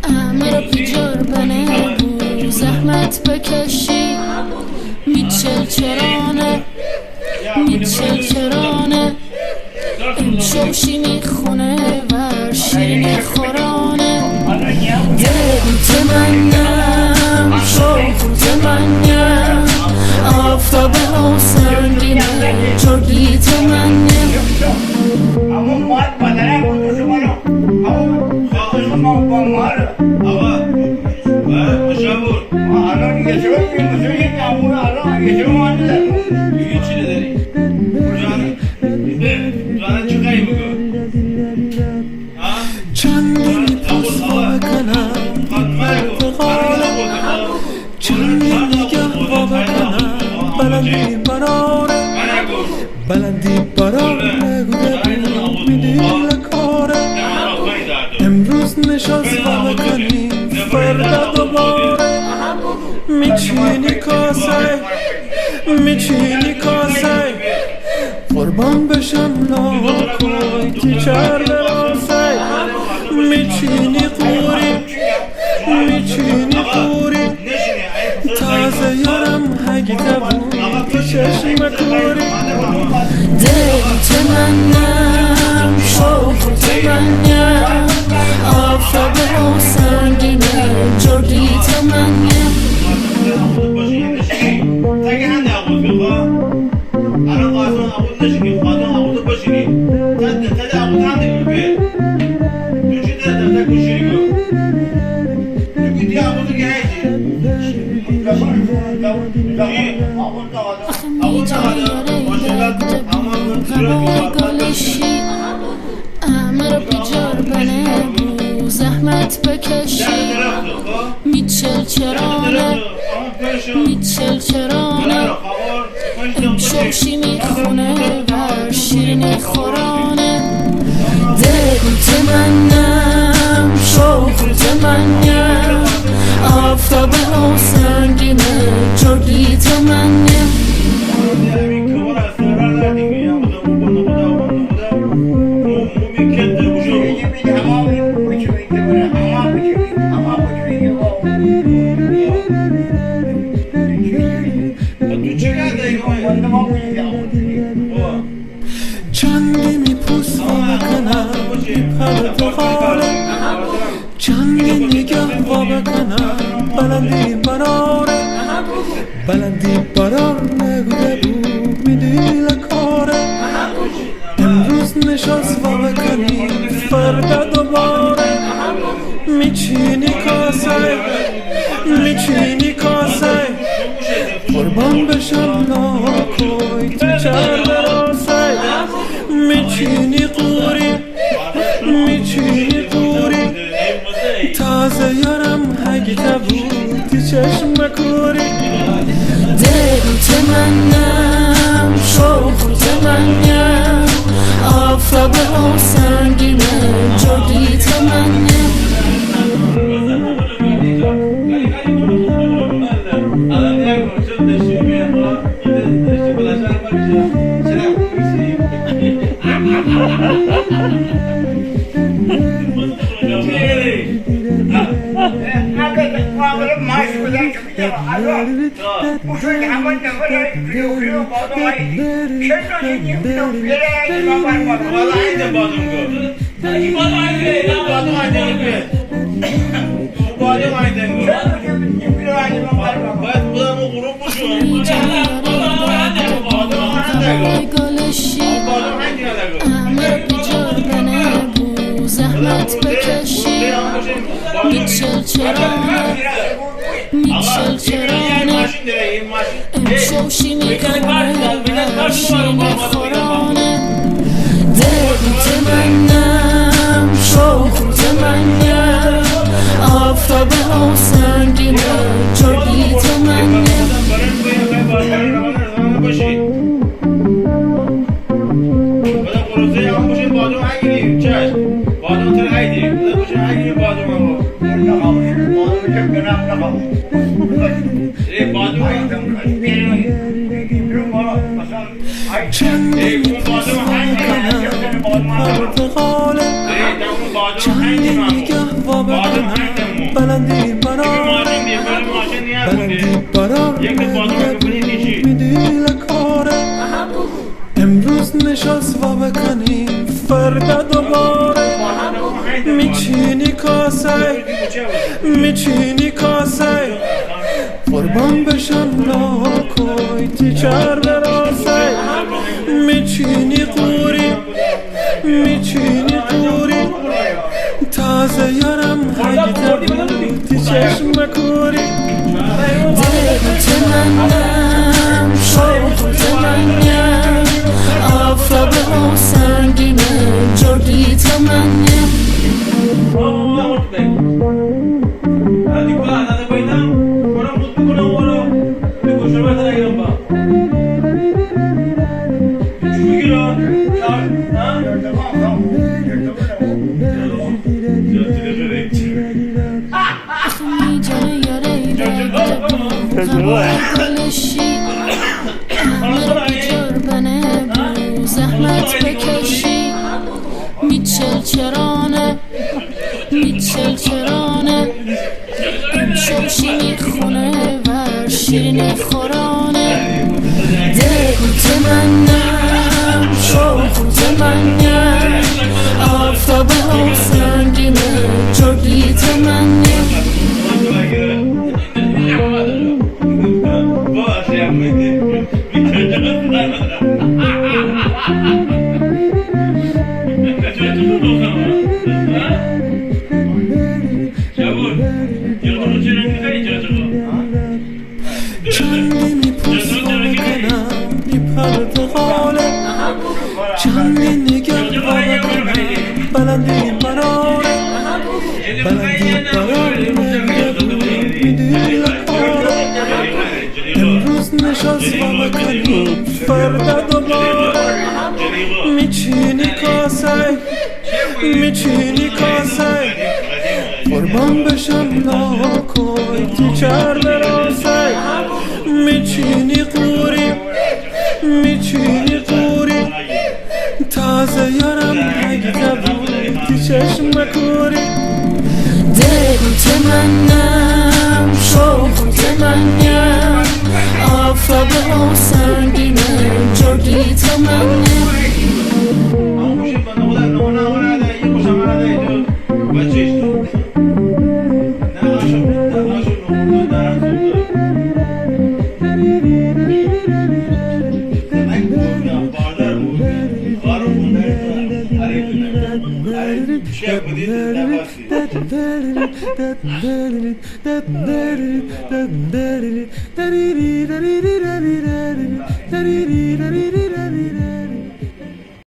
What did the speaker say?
امر پیجار بنه زحمت بکشی میچل چرانه امشو شیمی خونه و شیرینی خورانه دل تمنیم شوق تمنیم آفتاب و سنگینه جرگی تمنیم چندی پس بکنم چندی نگه بکنم بلندی براره نگوده میدی لکاره امروز نشست بکنیم فردا دوباره میچینی کاسه قربان بشم لاکوی که چرب راسه میچینی قوری تازه یارم هگی تبوی که چشم کوری دل تمنیم شوق تمنیم آفتاب و سنگینه جرگی تمنیم امر پیجار بنه زحمت بکشی میچل چرانه امشو شیمی خونه و شیرینی خورانه دل تمنیم شوق تمنیم آفتاب و سنگینه جرگی تمنیم چندی میپوس بکنم پرد غاله چندی نگه بکنم بلندی برار نگوده بود میدی لکاره امروز نشست بکنیم فردا دوباره میچینی کاسه قربان بشم لاکوی تو چرب راسه میچینی قوری تازه یارم هگی تبوی که چشم کوری دل تمنیم شوق تمنیم آفتاب و سنگینه جرگی تمنیم زحمت بکشی میچل چرانه امشو شیمی خونه شیرینی خورانه دل تمنیم شوق تمنیم آفتاب و سنگینه جرگی تمنیم چندین پوست کنم پرتقاله چندین نگه و بکنم بلندی برام میدی لکاره امروز نشست و بکنیم فردا دوباره میچینی کاسه قربان بشم لاکوی تیچر براسه میچینی قوری تازه یارم هیده بودی چشم کوری دل تمنم شوق تمنم آفتاب و سنگینه جردی تمنم زحمت بکشی میچل چرانه امشب شیرینی خونه و شیرینی خورانه دل تمنم شوق تمنم آفتاب و سنگینه جردی تمنم چندینی پوست کنم بی پرتقاله چندین نگه و بکنم بلندی براره میدی لکاره امروز نشست و بکنیم فردا دوباره میچینی کاسه قربان بشم لاکوی تیچر براسه میچینی قوری تازه یارم هیده بودی چشم کوری دل تمنم شوق تمنم آفتاب و سنگینه جردی تمنم Daddy